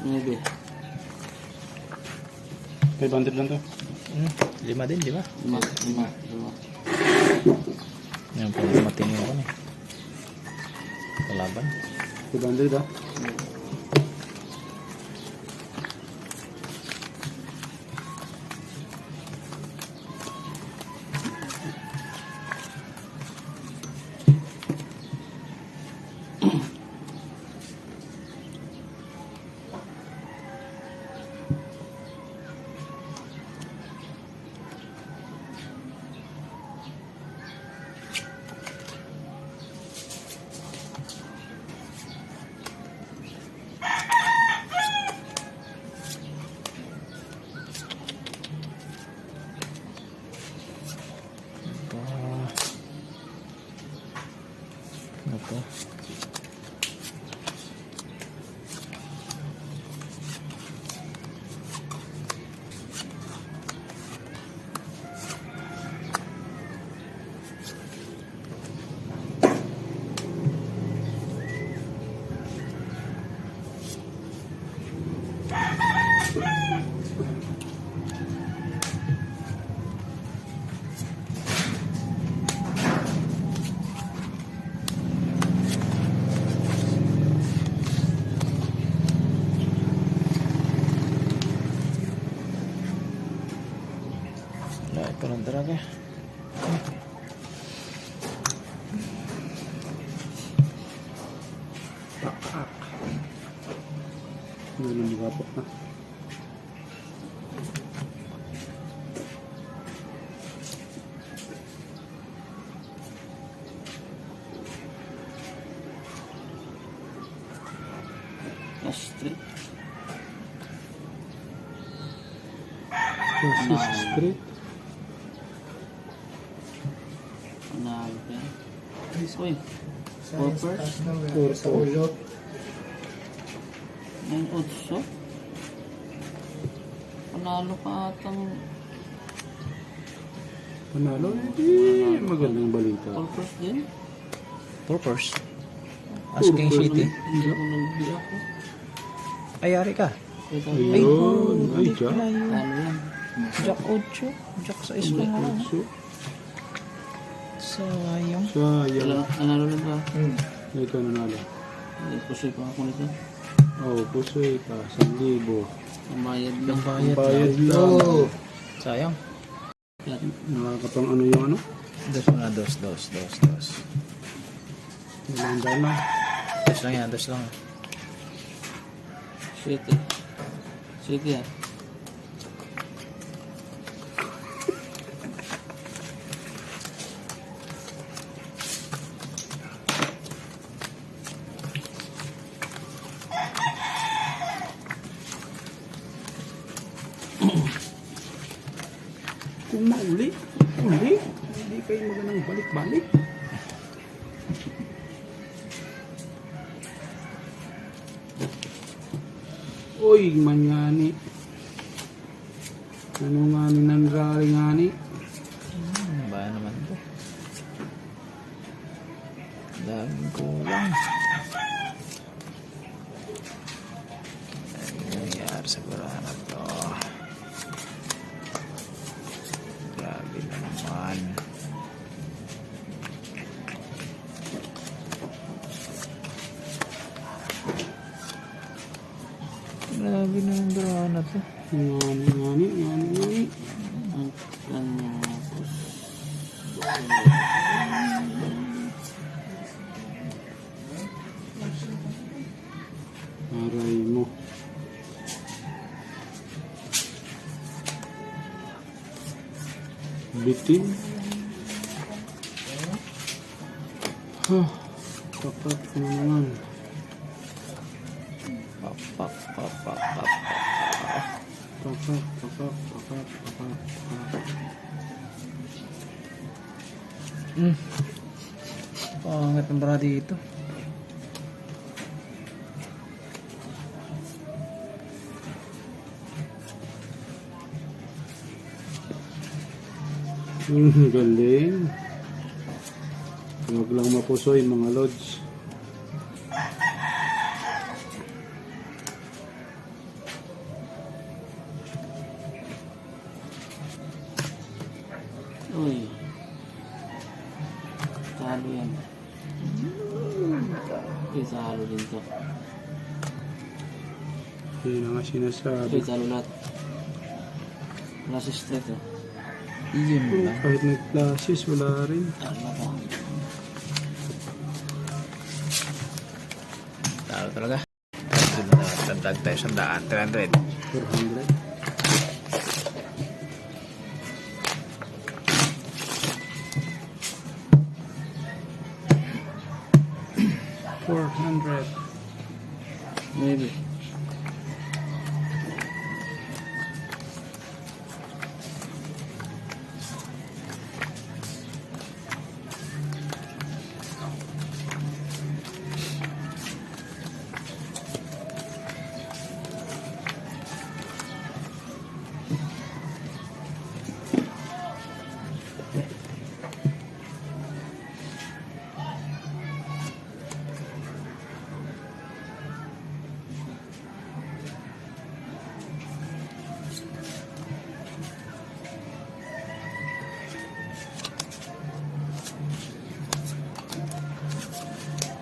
Maybe. 500 lang to. 5 din, di ba? Lima. Yan po, matingin ako eh. Kalaban. 500 ah. Ito. Wala ito lang talaga. Pak. Hindi na magapok na. Street. Street. Panalo ka. Uy. Poppers. 4 Ngayon, utso. Panalo ka atang Panalo. Magandang balita. poppers din. Purpose. Asking City. Hindi ako nagbi ako. Ayari ka. Ito Ayun. Ay, Jack. Ano yan? Jack 8. Jack 6 lang lang. Sayang. Sayang. Nanalo na ba? Ito nanalo. Pusoy pa ako nito. Oh, pusoy ka. 1,000. Ang bayad lang. Bayad lang. Sayang. Nakakapang ano yung ano? Dos na, dos. Ilang dala. Dos lang yan, dos lang. City. City ah. Kung mauli, hindi kayo magandang balik-balik. Uy, manyani. Ano nga ni nandrali nga ni? Ba naman to? Daming kulang. Ano nangyari sa barana to? Grabe naman. Grabe naman barana to. Ngani. Aray mo. Bitin. Tapat na naman. Papak. Pangat ang bara dito. Galing. Huwag lang mapusoy mga lods. Uy. Salo yan. Uy, salo din to. Yun na nga sinasabi. Uy, salo lahat. Wala si straight oh. Yun Oh, lang. kahit nag-classes, wala rin. Tama pa. Talo talaga. Tandag tayo 100. 300. 400. Maybe.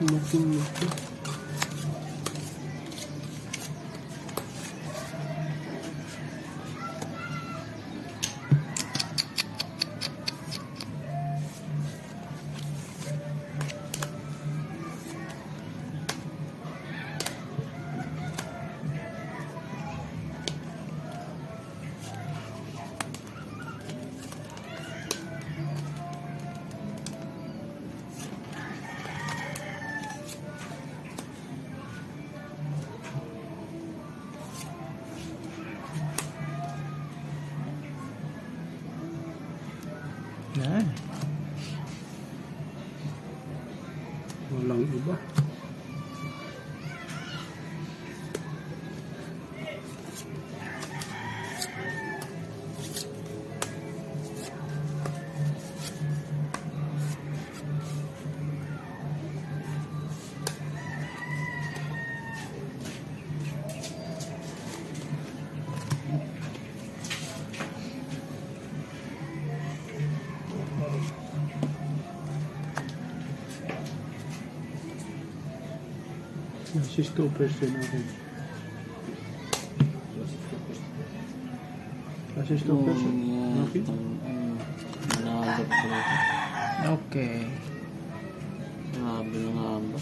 Laki. Yan. Walang iba. Assist 2% ako. Assist 2%. Okay. Nalagap ko na ito. Okay. Grabe na nga ba?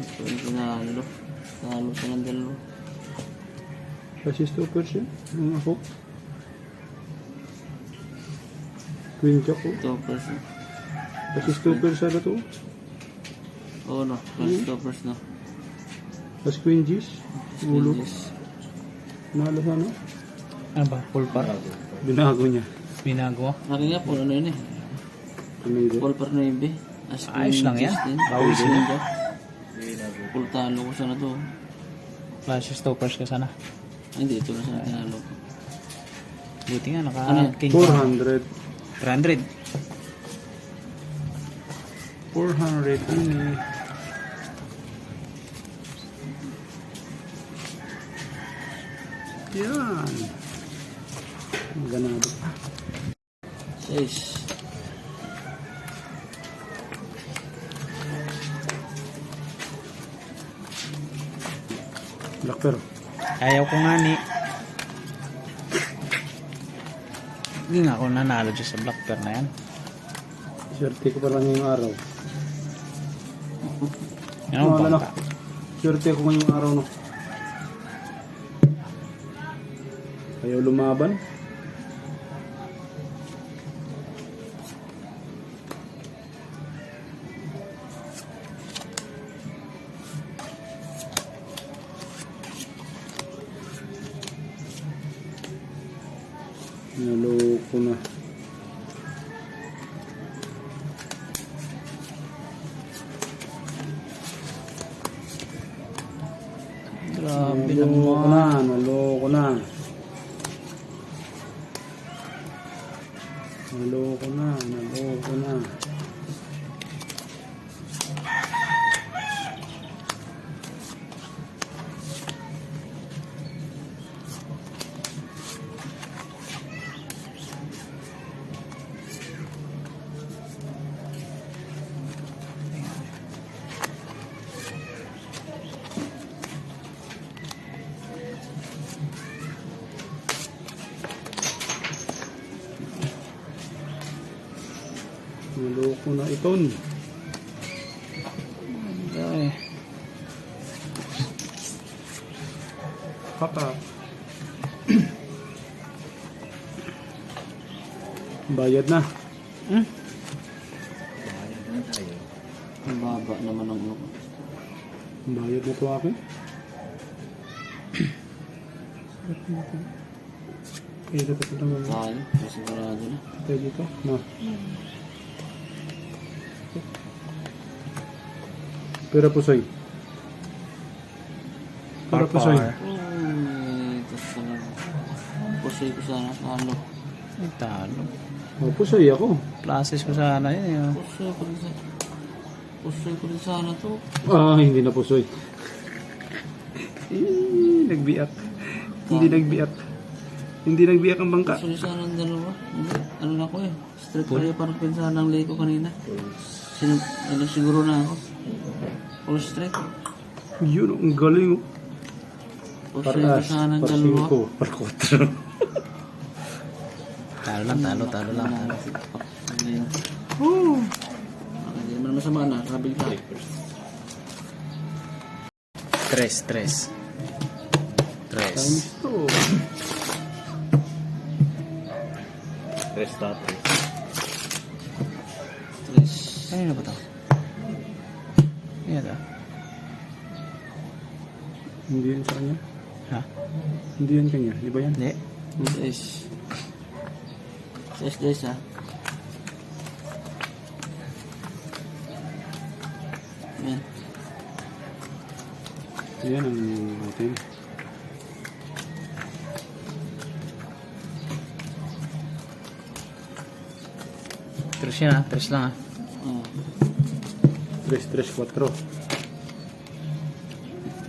Ito yung pinalo. Nalo pa ng dalawa. Assist 2%. Ang ako. Queen Jack ko. 2%. Assist 2% na to. Oo no. Plus 2% na. Tapos Queen G's. Ulo. Yes. Mahalo sana. Ano ba? Full par? Binago niya. Binago? Akin nga po, ano yun eh. Amazing. Full par na yun eh. Ayos lang yan. Bawi sila. Full talo ko sana to. Flashes toppers ka sana. Ay, hindi. Ito na sana tinalo ko. Buti nga, Ano? naka-king 400. 300. 400 ini. Yan. Ganado. 6. Black Pearl. Ayaw ko nga ni. Hindi nga ako nanalo dyan sa black pair na yan. Swerte ko pa lang ngayong araw. Yan ang Wala na. bangka. Swerte ko ngayong araw no. Ayaw lumaban. Naloko na. Grabe Naloko naman. na. Naloko na. Naloko na. Naloko na. Loko na iton. Ay. Papak. Bayad na. Hmm? Ang baba naman ang ulo. Bayad na to akin. Kaya dapat ito naman. Tayo, masigurado na. Tayo dito. Na. Pera pusoy. Pera pusoy. Uy, tapos talaga. Pusoy ko sana. Ano? Ay, talo. Oh, pusoy ako. Plasis ko sana yun. Yun. Pusoy ko rin sana. Pusoy ko rin sana to. Ah, hindi na pusoy. Nagbiak. Hindi nagbiak. Hindi nagbiak ang bangka. Pusoy sana ang dalawa. Hindi. Ano na ko eh. Straight pa rin parang pinsahan ng lay ko kanina. Ano siguro na ako. Full straight. Yun, ang galing. Oh. Pusoy ko sana ang dalawa. Par 4. Talo lang, talo lang. Talo. Hindi naman masama na. Sabi ka. Tres. Times 2. Stress. Ano ba ito? Ano ito? Hindi yan sa kanya. Ha? Hindi yan kanya. Di ba yan? Hindi. Stress. Stress ha. Yan. Yan ang atin. Tres yan ha. Tres lang ha. Oh. 3, 4.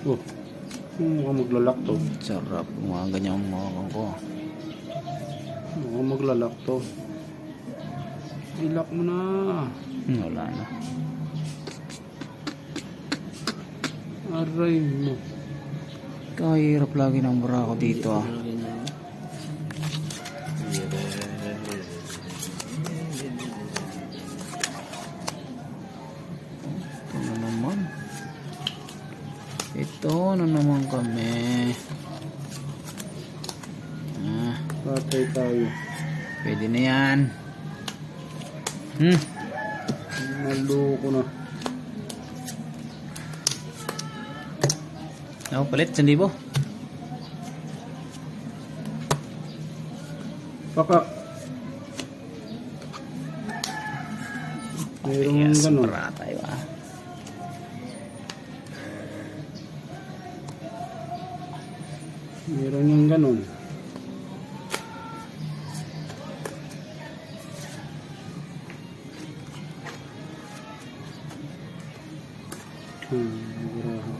Oh. Mukhang maglalak to. Sarap. Mga ganyang mga ko. Mukhang maglalak to. Ilak mo na. Wala na. Aray mo. Kahirap lagi ng bura ko dito ah. Lagyan na ako. Ito na naman. Ito na naman kami. Ah, Patay tayo. pwede na yan. Naloko na. Ako palit, 1,000. Pakak. Mayroong Yes, gano'n. para tayo ah. Mayroong yung gano'n. Grabe.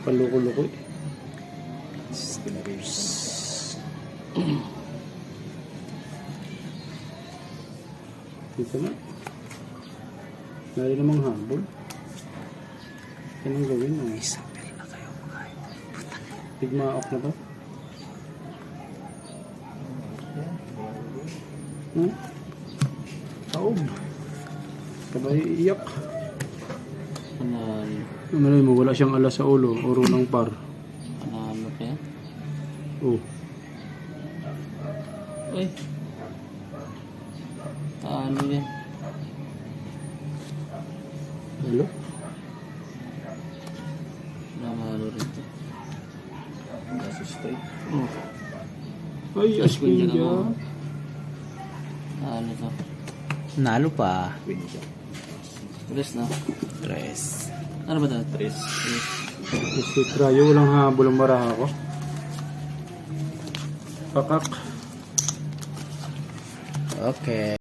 Paloko-loko eh. Dito na. Nari namang habol. Anong gawin mo? Isang pera na kayo mga Tigmaok na to? Taob. Kabay iyak. Panalo. Ano mo, wala siyang alas sa ulo. Oro ng par. Panalo pa yan. Oh. Uy. Ano yan? Hello? Namalo rin to. Oh. Ay, Yes, asking Queen ka. Ano to? Nalo pa. Stress na. Tres. Ano ba to? Kasi trayo, walang habol ang maraha ko. Pakak. Okay.